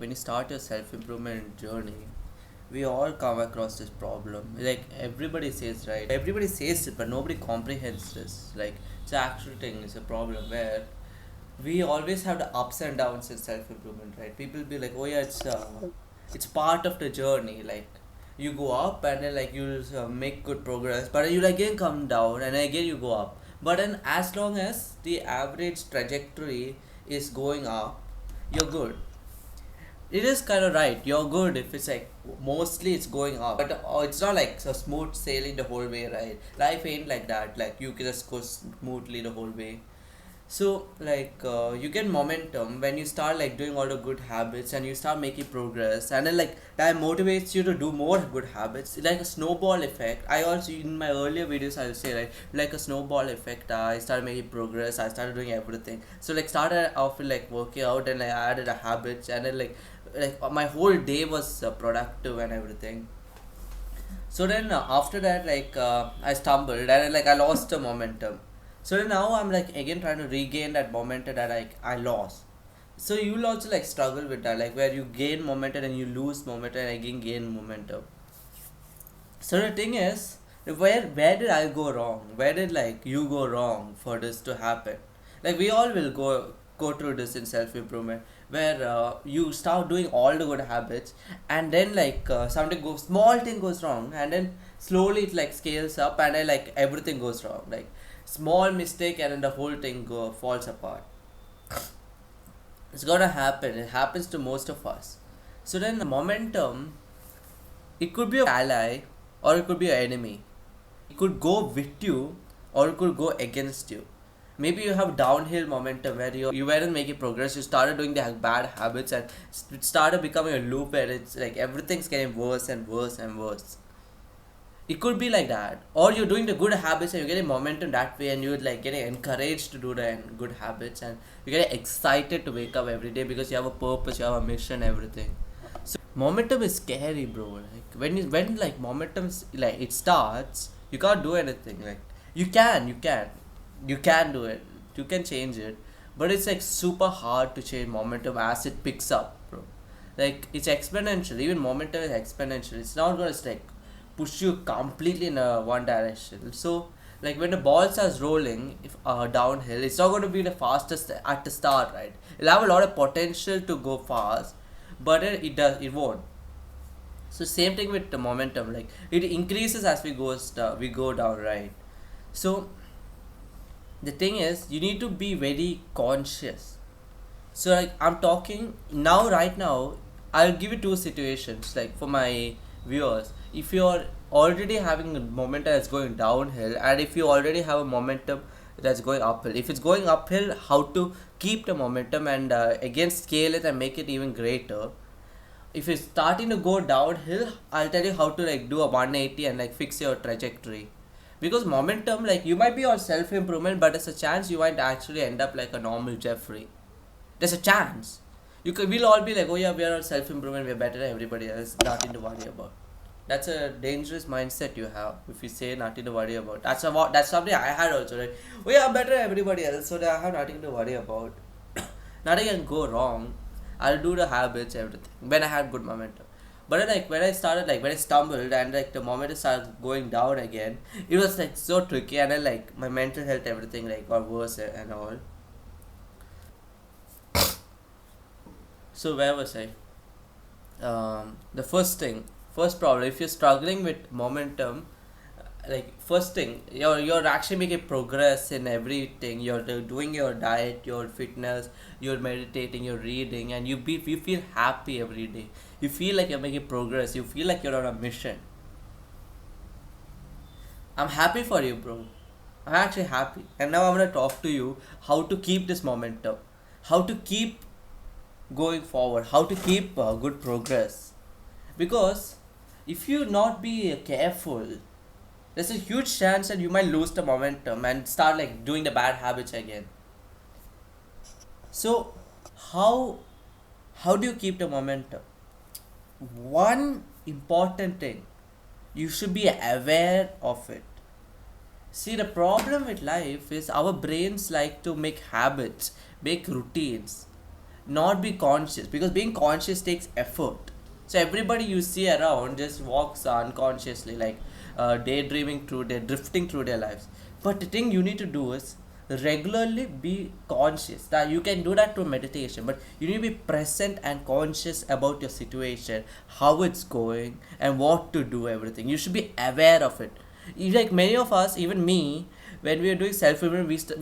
When you start your self-improvement journey, we all come across this problem. Like everybody says, right? Everybody says it, but nobody comprehends this. Like it's an actual thing. It's a problem where we always have the ups and downs in self-improvement, right? People be like, oh yeah, it's part of the journey. Like you go up and then like you make good progress, but you again come down and again you go up. But then as long as the average trajectory is going up, you're good. It is kind of right. You're good if it's like mostly it's going up, but it's not like so smooth sailing the whole way, right? Life ain't like that. Like you can just go smoothly the whole way. So you get momentum when you start like doing all the good habits and you start making progress, and then like that motivates you to do more good habits. It's like a snowball effect. I also in my earlier videos I'll say like a snowball effect. I started making progress. I started doing everything. So like started off with like working out and like, I added a habits, and then my whole day was productive and everything. So then after that I stumbled and I lost the momentum. So then now I'm like again trying to regain that momentum that I lost. So you'll also like struggle with that, like where you gain momentum and you lose momentum and again gain momentum. So the thing is, where did I go wrong? Where did like you go wrong for this to happen? Like we all will go through this in self improvement, where you start doing all the good habits, and then something goes small thing goes wrong, and then slowly it like scales up, and then like everything goes wrong. Like small mistake, and then the whole thing go falls apart. It's gonna happen. It happens to most of us. So then the momentum, it could be an ally or it could be an enemy. It could go with you or it could go against you. Maybe you have downhill momentum where you weren't making progress, you started doing the bad habits, and it started becoming a loop where it's like everything's getting worse and worse and worse. It could be like that. Or you're doing the good habits and you're getting momentum that way, and you're like getting encouraged to do the good habits, and you're getting excited to wake up every day because you have a purpose, you have a mission, everything. Momentum is scary, bro. Like when like momentum's like it starts, you can't do anything. Like you can do it. You can change it, but it's like super hard to change momentum as it picks up, bro. Like it's exponential. Even momentum is exponential. It's not gonna like push you completely in one direction. So like when the ball starts rolling, if downhill, it's not going to be the fastest at the start, right? It'll have a lot of potential to go fast, but it won't. So same thing with the momentum, like it increases as we go down, right? So the thing is, you need to be very conscious. So like I'm talking now, right now, I'll give you two situations like for my viewers. If you're already having a momentum that's going downhill, and if you already have a momentum that's going uphill. If it's going uphill, how to keep the momentum and again scale it and make it even greater. If it's starting to go downhill, I'll tell you how to like do a 180 and like fix your trajectory. Because momentum, like you might be on self improvement, but there's a chance you might actually end up like a normal Jeffrey. There's a chance. We'll all be like, oh yeah, we are on self improvement, we're better than everybody else, nothing to worry about. That's a dangerous mindset you have if you say nothing to worry about. That's something I had also, right? Oh yeah, I'm better than everybody else, so that I have nothing to worry about. Nothing can go wrong. I'll do the habits, everything. When I had good momentum. But then, like when I started, like when I stumbled and like the momentum started going down again, it was like so tricky, and then like my mental health, everything like got worse and all. So where was I? The first problem, if you're struggling with momentum, like first thing, you're actually making progress in everything. You're doing your diet, your fitness, you're meditating, you're reading, and you feel happy every day. You feel like you're making progress. You feel like you're on a mission. I'm happy for you, bro. I'm actually happy, and now I'm gonna talk to you how to keep this momentum, how to keep going forward, how to keep good progress. Because if you not be careful, there's a huge chance that you might lose the momentum and start like doing the bad habits again. So how how do you keep the momentum? One important thing, you should be aware of it. See, the problem with life is our brains like to make habits, make routines. not be conscious, because being conscious takes effort. So everybody you see around just walks unconsciously, like daydreaming through their drifting through their lives. But the thing you need to do is regularly be conscious. That you can do that through meditation, but you need to be present and conscious about your situation, how it's going, and what to do. Everything you should be aware of it. Like many of us, even me, when we are doing self improvement,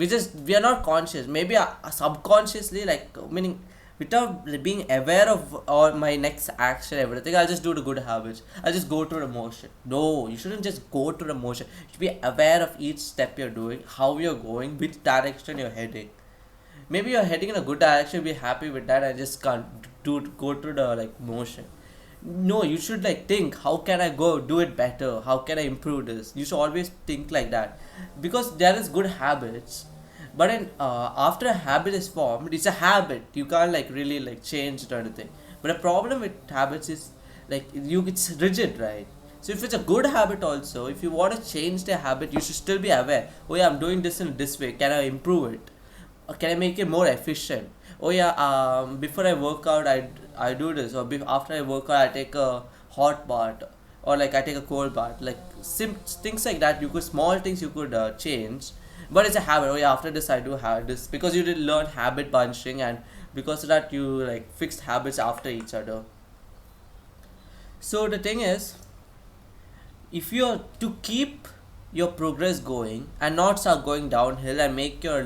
we are not conscious. Maybe subconsciously, like meaning without being aware of all my next action, everything, I'll just do the good habits. I'll just go through the motion. No, you shouldn't just go through the motion. You should be aware of each step you're doing, how you're going, which direction you're heading. Maybe you're heading in a good direction, be happy with that, and just can't go through the like motion. No, you should like think, how can I go do it better, how can I improve this. You should always think like that, because there is good habits. But after a habit is formed, it's a habit, you can't like really like change it or anything. But the problem with habits is like it's rigid, right? So if it's a good habit also, if you want to change the habit, you should still be aware. Oh yeah, I'm doing this in this way, can I improve it, or can I make it more efficient? Oh yeah, before I work out, I do this, or after I work out, I take a hot bath, or like I take a cold bath, like things like that. You could small things you could change, but it's a habit. Oh yeah, after this I do have this, because you did learn habit bunching, and because of that you like fixed habits after each other. So the thing is, if you're to keep your progress going and not start going downhill and make your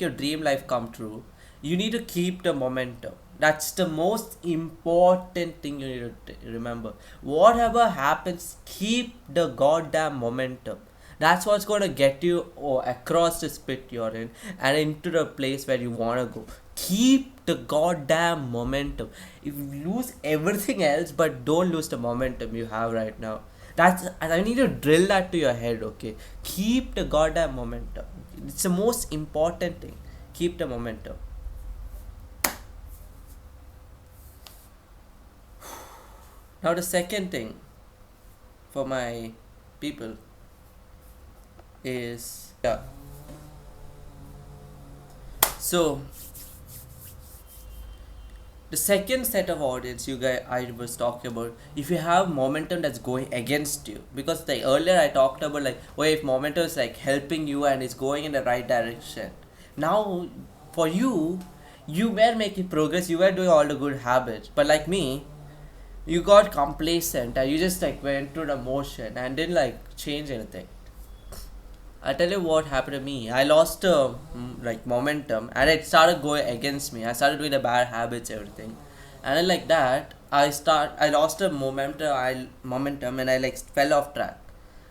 dream life come true, you need to keep the momentum. That's the most important thing you need to remember. Whatever happens, keep the goddamn momentum. That's what's going to get you across the spit you're in and into the place where you want to go. Keep the goddamn momentum. If you lose everything else, but don't lose the momentum you have right now. I need to drill that to your head, okay? Keep the goddamn momentum. It's the most important thing. Keep the momentum. Now the second thing for my people is, yeah. So the second set of audience you guys I was talking about, if you have momentum that's going against you, because the earlier I talked about like, well, if momentum is like helping you and it's going in the right direction, now for you, you were making progress, you were doing all the good habits, but like me, you got complacent and you just like went through the motion and didn't like change anything. I tell you what happened to me. I lost like momentum, and it started going against me. I started doing the bad habits, everything, and then like that, I lost the momentum, and I like fell off track.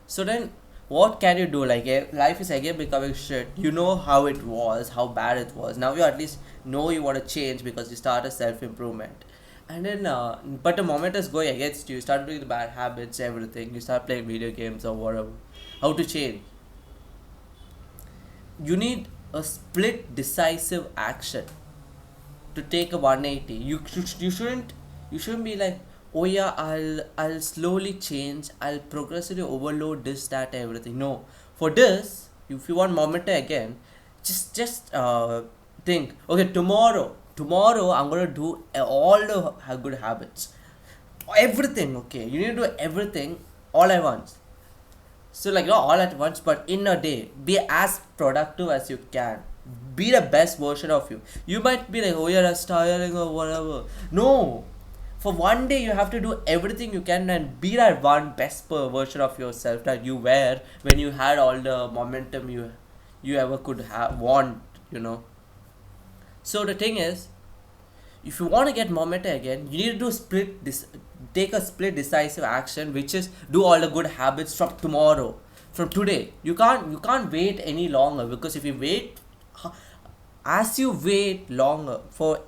So then, what can you do? Like life is again becoming shit. You know how it was, how bad it was. Now you at least know you want to change because you started self improvement. And then, but the moment is going against you. You start doing the bad habits, everything. You start playing video games or whatever. How to change? You need a split decisive action to take a 180. You shouldn't be like, oh yeah, I'll slowly change, I'll progressively overload this, that, everything. No, for this, if you want momentum again, just think, okay, tomorrow I'm gonna do all the good habits, everything. Okay, you need to do everything all at once. So like not all at once, but in a day, be as productive as you can. Be the best version of you. You might be like, oh yeah, that's tiring or whatever. No, for one day you have to do everything you can and be that one best version of yourself that you were when you had all the momentum you ever could have want. You know. So the thing is, if you want to get momentum again, you need to do take a split decisive action, which is do all the good habits from tomorrow, from today. You can't wait any longer, because if you wait, as you wait longer for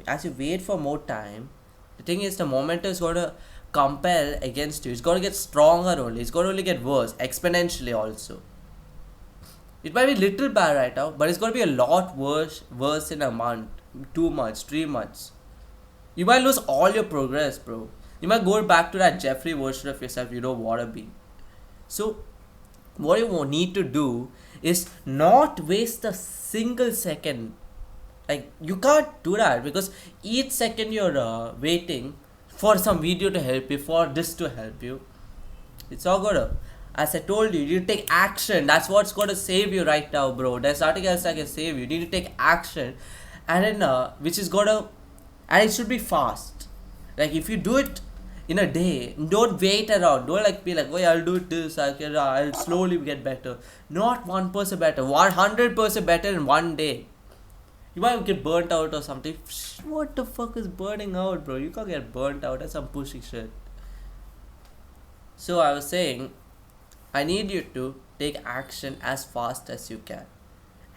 as you wait for more time, the thing is the momentum is going to compel against you. It's going to get stronger only. It's going to only get worse exponentially also. It might be little bad right now, but it's going to be a lot worse in a month, 2 months, 3 months. You might lose all your progress, bro. You might go back to that Jeffrey version of yourself you don't want to be. So, what you need to do is not waste a single second Like you can't do that because each second you're waiting for some video to help you, for this to help you, it's all gonna. As I told you, you need to take action. That's what's gonna save you right now, bro. There's nothing else that can save you. You need to take action, and then which is gonna, and it should be fast. Like if you do it in a day, don't wait around. Don't like be like, oh, I'll do it this. I'll slowly get better. Not 1% better. 100% better in one day. You might get burnt out or something. What the fuck is burning out, bro? You can't get burnt out. That's some pushing shit. So I was saying, I need you to take action as fast as you can.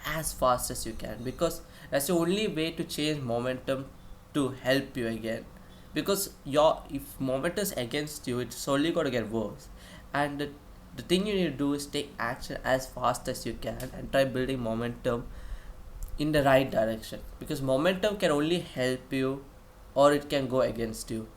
As fast as you can. Because that's the only way to change momentum to help you again. Because if momentum is against you, it's only gonna get worse. And the thing you need to do is take action as fast as you can and try building momentum in the right direction, because momentum can only help you or it can go against you.